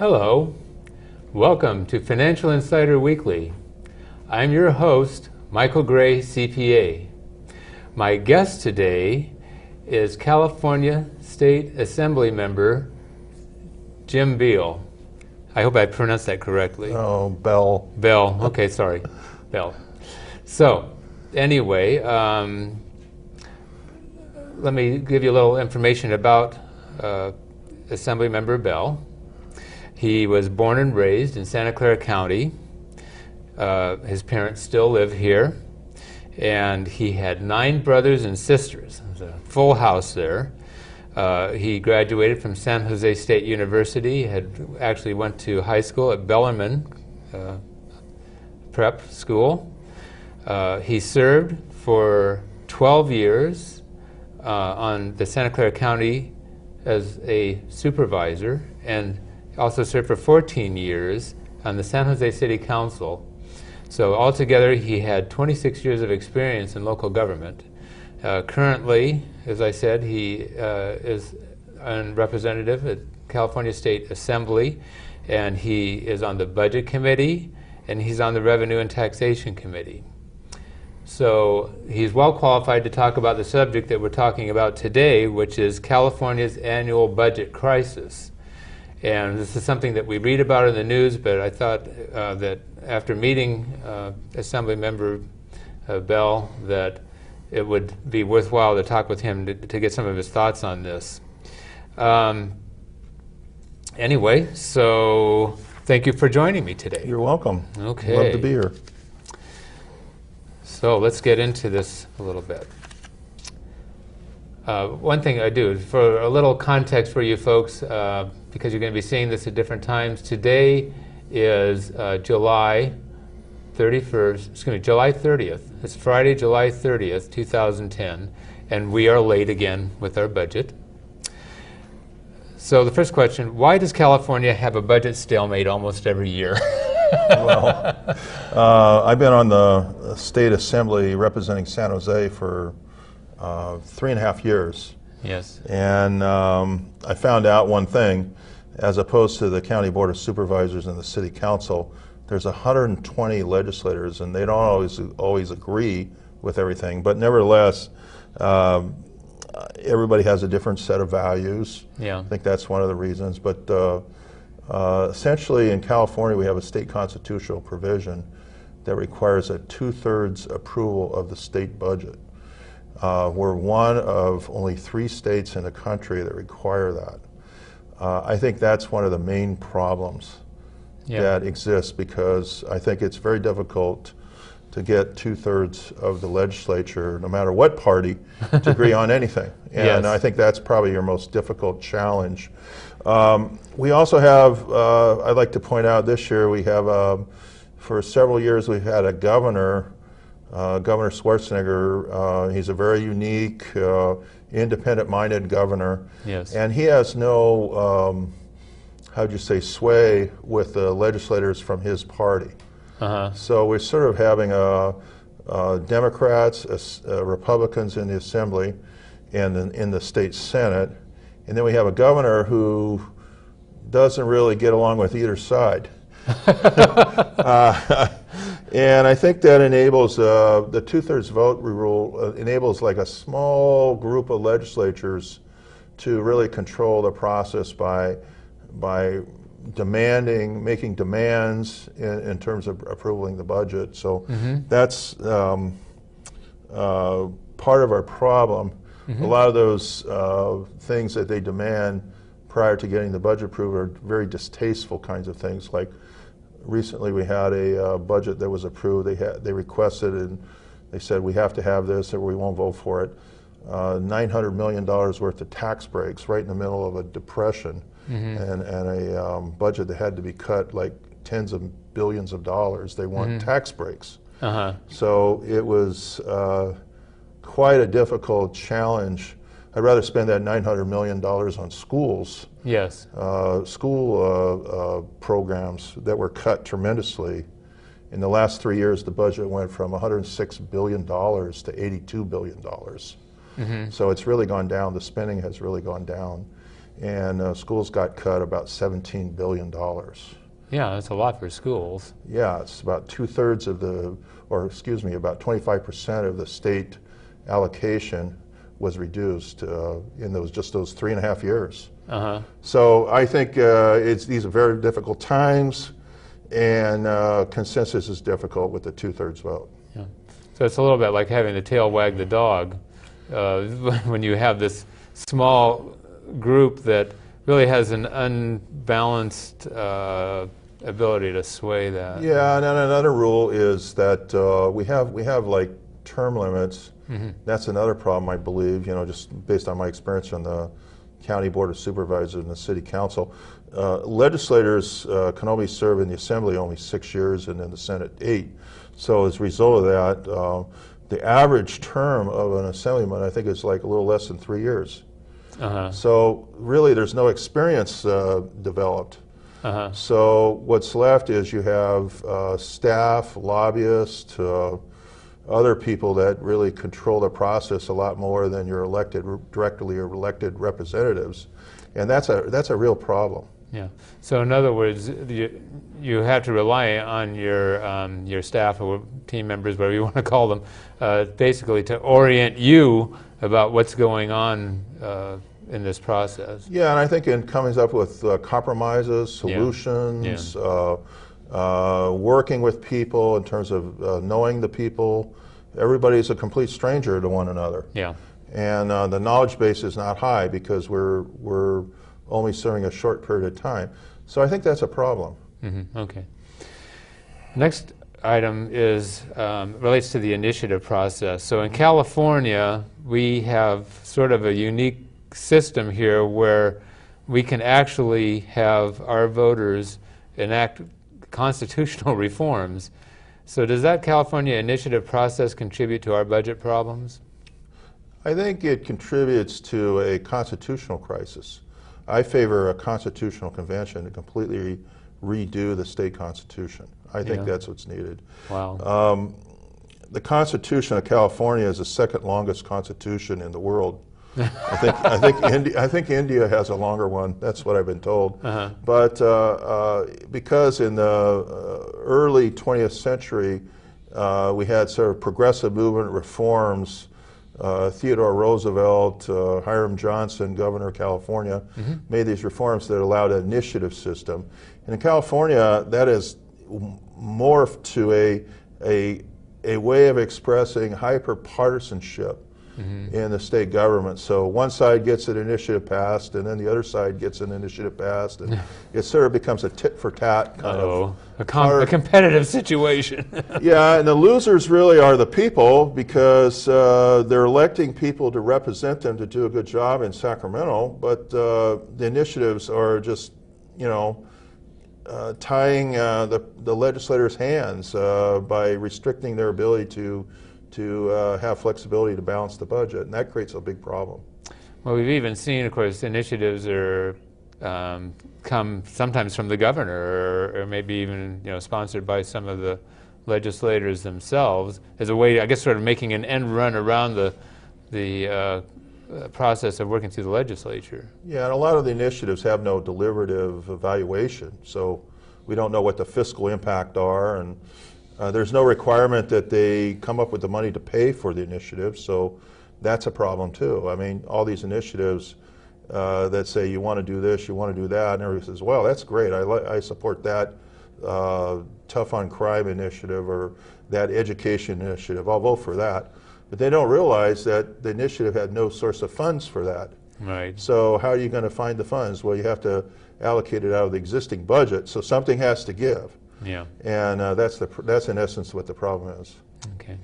Hello, welcome to Financial Insider Weekly. I'm your host, Michael Gray, CPA. My guest today is California State Assembly member Jim Beal. I hope I pronounced that correctly. Oh, Bell. Bell, okay, sorry, Bell. So, anyway, let me give you a little information about Assembly member Bell. He was born and raised in Santa Clara County. His parents still live here. And he had 9 brothers and sisters. It was a full house there. He graduated from San Jose State University. Actually went to high school at Bellarmine Prep School. He served for 12 years on the Santa Clara County as a supervisor, and also served for 14 years on the San Jose City Council. So altogether, he had 26 years of experience in local government. Currently, as I said, he is a representative at California State Assembly, and he is on the Budget Committee, and he's on the Revenue and Taxation Committee. So he's well qualified to talk about the subject that we're talking about today, which is California's annual budget crisis. And this is something that we read about in the news, but I thought that after meeting Assembly Member Bell, that it would be worthwhile to talk with him to get some of his thoughts on this. Anyway, so thank you for joining me today. You're welcome. Okay. Love to be here. So let's get into this a little bit. One thing I do, for a little context for you folks, because you're going to be seeing this at different times, today is July 30th. It's Friday, July 30th, 2010, and we are late again with our budget. So the first question, why does California have a budget stalemate almost every year? Well, I've been on the State Assembly representing San Jose for 3.5 years. Yes. And I found out one thing, as opposed to the County Board of Supervisors and the City Council, there's 120 legislators, and they don't always agree with everything, but nevertheless, everybody has a different set of values. Yeah. I think that's one of the reasons, but essentially in California we have a state constitutional provision that requires a 2/3 approval of the state budget. We're one of only 3 states in the country that require that. I think that's one of the main problems that exists, because I think it's very difficult to get 2/3 of the legislature, no matter what party, to agree on anything. And I think that's probably your most difficult challenge. We also have, I'd like to point out this year, we have, for several years we've had a governor, Governor Schwarzenegger. He's a very unique, independent-minded governor. Yes. And he has no, how'd you say, sway with the legislators from his party. So we're sort of having Democrats, Republicans in the Assembly and in the state Senate. And then we have a governor who doesn't really get along with either side. And I think that enables, the 2/3 vote rule enables like a small group of legislatures to really control the process by making demands in terms of approving the budget. So that's part of our problem. A lot of those things that they demand prior to getting the budget approved are very distasteful kinds of things. Like recently we had a budget that was approved. They requested and they said we have to have this or we won't vote for it. $900 million worth of tax breaks right in the middle of a depression, and a budget that had to be cut like tens of billions of dollars. They want tax breaks. So it was quite a difficult challenge. I'd rather spend that $900 million on schools, school programs that were cut tremendously. In the last 3 years, the budget went from $106 billion to $82 billion. So it's really gone down. The spending has really gone down. and schools got cut about $17 billion. Yeah, that's a lot for schools. Yeah, it's about 2/3 of the, or excuse me, about 25% of the state allocation was reduced in just those 3.5 years. So I think these are very difficult times, and consensus is difficult with the 2/3 vote. Yeah. So it's a little bit like having the tail wag the dog when you have this small group that really has an unbalanced ability to sway that. Yeah, and then another rule is that we have like term limits. That's another problem, I believe. You know, just based on my experience on the county board of supervisors and the city council, legislators can only serve in the assembly only 6 years, and in the Senate 8. So as a result of that, the average term of an assemblyman, I think, is like a little less than 3 years. So really, there's no experience developed. So what's left is you have staff, lobbyists, other people that really control the process a lot more than your elected, directly or elected representatives, and that's a real problem. Yeah. So in other words, you have to rely on your staff or team members, whatever you want to call them, basically to orient you about what's going on in this process. Yeah, and I think in coming up with compromises, solutions, working with people in terms of knowing the people, everybody's a complete stranger to one another. Yeah. And the knowledge base is not high because we're only serving a short period of time. So I think that's a problem. Okay. Next item is relates to the initiative process. So in California, we have sort of a unique system here where we can actually have our voters enact constitutional reforms. So does that California initiative process contribute to our budget problems? I think it contributes to a constitutional crisis. I favor a constitutional convention to completely redo the state constitution. I think that's what's needed. Wow. The Constitution of California is the second longest constitution in the world. I think India has a longer one. That's what I've been told. But because in the early 20th century we had sort of progressive movement reforms, Theodore Roosevelt, Hiram Johnson, governor of California, made these reforms that allowed an initiative system. And in California, that has morphed to a way of expressing hyper-partisanship in the state government. So one side gets an initiative passed, and then the other side gets an initiative passed, and it sort of becomes a tit-for-tat kind of a competitive situation. Yeah, and the losers really are the people, because they're electing people to represent them to do a good job in Sacramento, but the initiatives are just, you know, tying the legislators' hands by restricting their ability to have flexibility to balance the budget, and that creates a big problem. Well, we've even seen, of course, initiatives are come sometimes from the governor, or maybe even sponsored by some of the legislators themselves, as a way, I guess, sort of making an end run around the process of working through the legislature. Yeah, and a lot of the initiatives have no deliberative evaluation, so we don't know what the fiscal impact are, and there's no requirement that they come up with the money to pay for the initiative, so that's a problem too. I mean, all these initiatives that say you want to do this, you want to do that, and everybody says, well, that's great, I support that tough on crime initiative or that education initiative, I'll vote for that. But they don't realize that the initiative had no source of funds for that. Right. So how are you going to find the funds? Well, you have to allocate it out of the existing budget, so something has to give. Yeah. And that's in essence what the problem is. Okay.